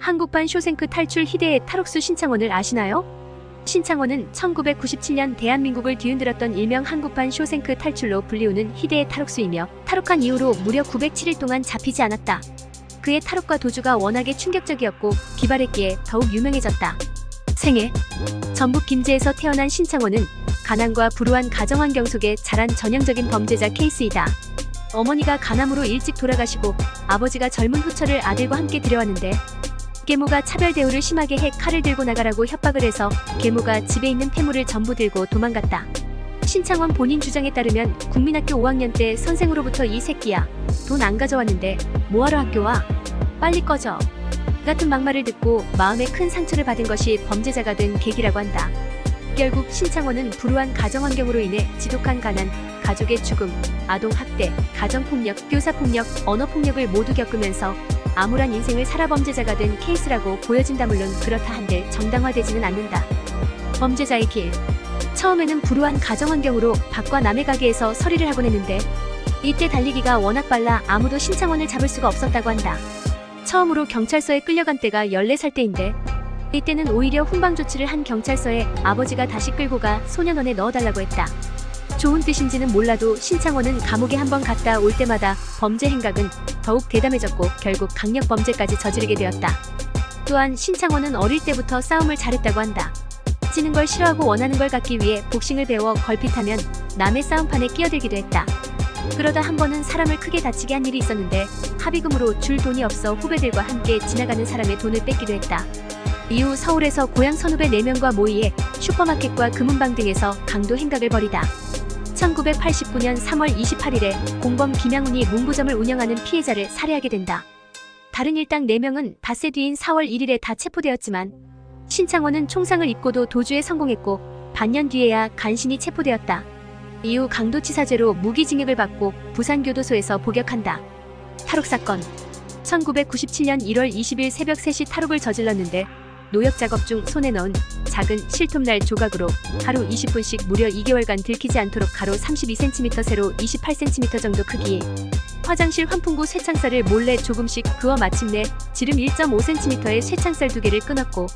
한국판 쇼생크 탈출 희대의 탈옥수 신창원을 아시나요? 신창원은 1997년 대한민국을 뒤흔들었던 일명 한국판 쇼생크 탈출로 불리우는 희대의 탈옥수이며 탈옥한 이후로 무려 907일 동안 잡히지 않았다. 그의 탈옥과 도주가 워낙에 충격적이었고 기발했기에 더욱 유명해졌다. 생애 전북 김제에서 태어난 신창원은 가난과 불우한 가정환경 속에 자란 전형적인 범죄자 케이스이다. 어머니가 간암으로 일찍 돌아가시고 아버지가 젊은 후처를 아들과 함께 들여왔는데 계모가 차별 대우를 심하게 해 칼을 들고 나가라고 협박을 해서 계모가 집에 있는 폐물을 전부 들고 도망갔다. 신창원 본인 주장에 따르면 국민학교 5학년 때 선생으로부터 이 새끼야, 돈 안 가져왔는데 뭐하러 학교 와? 빨리 꺼져. 같은 막말을 듣고 마음에 큰 상처를 받은 것이 범죄자가 된 계기라고 한다. 결국 신창원은 불우한 가정환경으로 인해 지독한 가난, 가족의 죽음, 아동학대, 가정폭력, 교사폭력, 언어폭력을 모두 겪으면서 암울한 인생을 살아 범죄자가 된 케이스라고 보여진다. 물론 그렇다 한들 정당화되지는 않는다. 범죄자의 길. 처음에는 불우한 가정환경으로 밖과 남의 가게에서 서리를 하곤 했는데 이때 달리기가 워낙 빨라 아무도 신창원을 잡을 수가 없었다고 한다. 처음으로 경찰서에 끌려간 때가 14살 때인데 이때는 오히려 훈방 조치를 한 경찰서에 아버지가 다시 끌고 가 소년원에 넣어달라고 했다. 좋은 뜻인지는 몰라도 신창원은 감옥에 한번 갔다 올 때마다 범죄 행각은 더욱 대담해졌고 결국 강력범죄까지 저지르게 되었다. 또한 신창원은 어릴 때부터 싸움을 잘했다고 한다. 지는 걸 싫어하고 원하는 걸 갖기 위해 복싱을 배워 걸핏하면 남의 싸움판에 끼어들기도 했다. 그러다 한 번은 사람을 크게 다치게 한 일이 있었는데 합의금으로 줄 돈이 없어 후배들과 함께 지나가는 사람의 돈을 뺏기도 했다. 이후 서울에서 고향 선후배 4명과 모의해 슈퍼마켓과 금은방 등에서 강도 행각을 벌이다 1989년 3월 28일에 공범 김양훈이 문구점을 운영하는 피해자를 살해하게 된다. 다른 일당 4명은 닷새 뒤인 4월 1일에 다 체포되었지만 신창원은 총상을 입고도 도주에 성공했고 반년 뒤에야 간신히 체포되었다. 이후 강도치사죄로 무기징역을 받고 부산교도소에서 복역한다. 탈옥사건 1997년 1월 20일 새벽 3시 탈옥을 저질렀는데 노역작업 중 손에 넣은 작은 실톱날 조각으로 하루 20분씩 무려 2개월간 들키지 않도록 가로 32cm 세로 28cm 정도 크기의 화장실 환풍구 쇠창살을 몰래 조금씩 그어 마침내 지름 1.5cm의 쇠창살 2개를 끊었고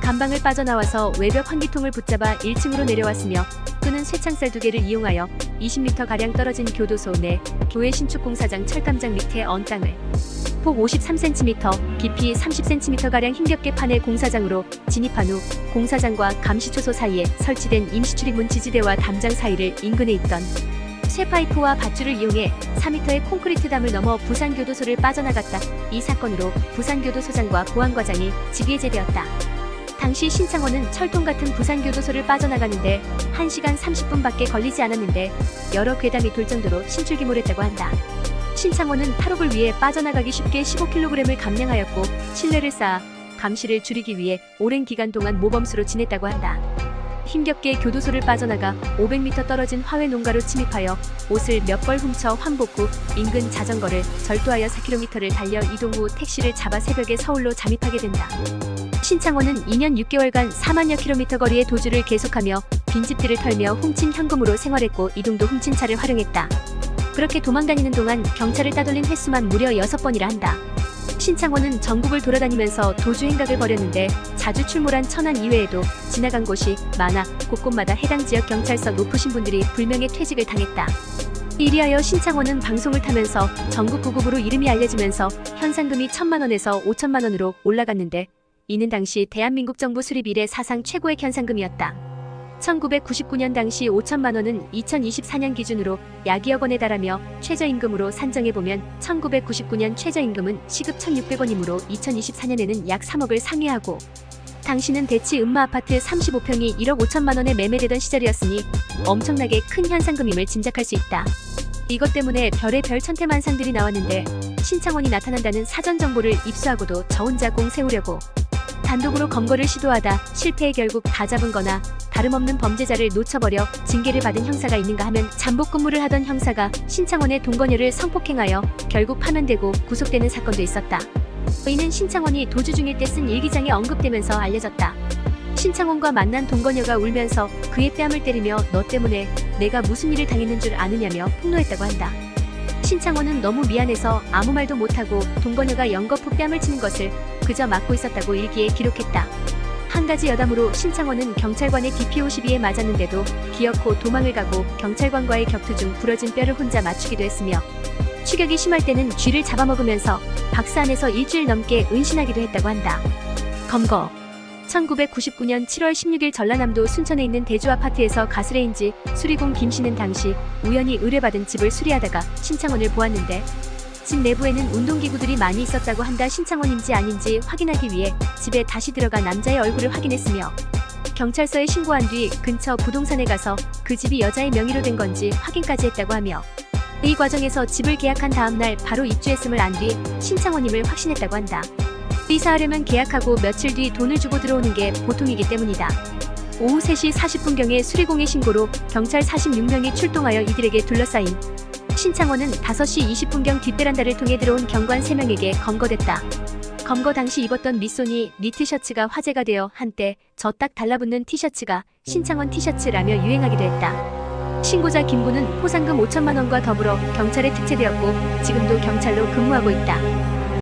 간방을 빠져나와서 외벽 환기통을 붙잡아 1층으로 내려왔으며 끄는 쇠창살 2개를 이용하여 20m가량 떨어진 교도소 내 교회 신축공사장 철감장 밑에 언 땅을 폭 53cm, 깊이 30cm가량 힘겹게 파내 공사장으로 진입한 후 공사장과 감시초소 사이에 설치된 임시출입문 지지대와 담장 사이를 인근에 있던 쇠파이프와 밧줄을 이용해 4m의 콘크리트담을 넘어 부산교도소를 빠져나갔다. 이 사건으로 부산교도소장과 보안과장이 직위해제되었다. 당시 신창원은 철통 같은 부산교도소를 빠져나가는데 1시간 30분밖에 걸리지 않았는데 여러 괴담이 돌 정도로 신출귀몰했다고 한다. 신창원은 탈옥을 위해 빠져나가기 쉽게 15kg을 감량하였고 신뢰를 쌓아 감시를 줄이기 위해 오랜 기간 동안 모범수로 지냈다고 한다. 힘겹게 교도소를 빠져나가 500m 떨어진 화훼 농가로 침입하여 옷을 몇 벌 훔쳐 환복 후 인근 자전거를 절도하여 4km를 달려 이동 후 택시를 잡아 새벽에 서울로 잠입하게 된다. 신창원은 2년 6개월간 4만여 킬로미터 거리의 도주를 계속하며 빈집들을 털며 훔친 현금으로 생활했고 이동도 훔친 차를 활용했다. 그렇게 도망다니는 동안 경찰을 따돌린 횟수만 무려 6번이라 한다. 신창원은 전국을 돌아다니면서 도주 행각을 벌였는데 자주 출몰한 천안 이외에도 지나간 곳이 많아 곳곳마다 해당 지역 경찰서 높으신 분들이 불명예 퇴직을 당했다. 이리하여 신창원은 방송을 타면서 전국 구급으로 이름이 알려지면서 현상금이 1,000만원에서 5천만원으로 올라갔는데 이는 당시 대한민국 정부 수립 이래 사상 최고의 현상금이었다. 1999년 당시 5천만원은 2024년 기준으로 약 2억 원에 달하며 최저임금으로 산정해보면 1999년 최저임금은 시급 1,600원이므로 2024년에는 약 3억을 상회하고 당시는 대치 음마아파트 35평이 1억 5천만원에 매매되던 시절이었으니 엄청나게 큰 현상금임을 짐작할 수 있다. 이것 때문에 별의 별 천태만상들이 나왔는데 신창원이 나타난다는 사전 정보를 입수하고도 저 혼자 공 세우려고 단독으로 검거를 시도하다 실패해 결국 다 잡은 거나 다름없는 범죄자를 놓쳐버려 징계를 받은 형사가 있는가 하면 잠복 근무를 하던 형사가 신창원의 동거녀를 성폭행하여 결국 파면되고 구속되는 사건도 있었다. 이는 신창원이 도주 중일 때 쓴 일기장에 언급되면서 알려졌다. 신창원과 만난 동거녀가 울면서 그의 뺨을 때리며 너 때문에 내가 무슨 일을 당했는 줄 아느냐며 폭로했다고 한다. 신창원은 너무 미안해서 아무 말도 못하고 동거녀가 연거푸 뺨을 치는 것을 그저 맡고 있었다고 일기에 기록했다. 한 가지 여담으로 신창원은 경찰관의 DPO 시비에 맞았는데도 기어코 도망을 가고 경찰관과의 격투 중 부러진 뼈를 혼자 맞추기도 했으며 추격이 심할 때는 쥐를 잡아먹으면서 박스 안에서 일주일 넘게 은신하기도 했다고 한다. 검거 1999년 7월 16일 전라남도 순천에 있는 대주 아파트에서 가스레인지 수리공 김씨는 당시 우연히 의뢰받은 집을 수리하다가 신창원을 보았는데 집 내부에는 운동기구들이 많이 있었다고 한다. 신창원인지 아닌지 확인하기 위해 집에 다시 들어가 남자의 얼굴을 확인했으며 경찰서에 신고한 뒤 근처 부동산에 가서 그 집이 여자의 명의로 된 건지 확인까지 했다고 하며 이 과정에서 집을 계약한 다음날 바로 입주했음을 안 뒤 신창원임을 확신했다고 한다. 이사하려면 계약하고 며칠 뒤 돈을 주고 들어오는 게 보통이기 때문이다. 오후 3시 40분경에 수리공의 신고로 경찰 46명이 출동하여 이들에게 둘러싸인 신창원은 5시 20분경 뒷베란다를 통해 들어온 경관 3명에게 검거됐다. 검거 당시 입었던 밑소니 니트 셔츠가 화제가 되어 한때 저 딱 달라붙는 티셔츠가 신창원 티셔츠라며 유행하기도 했다. 신고자 김구는 포상금 5천만 원과 더불어 경찰에 특채되었고 지금도 경찰로 근무하고 있다.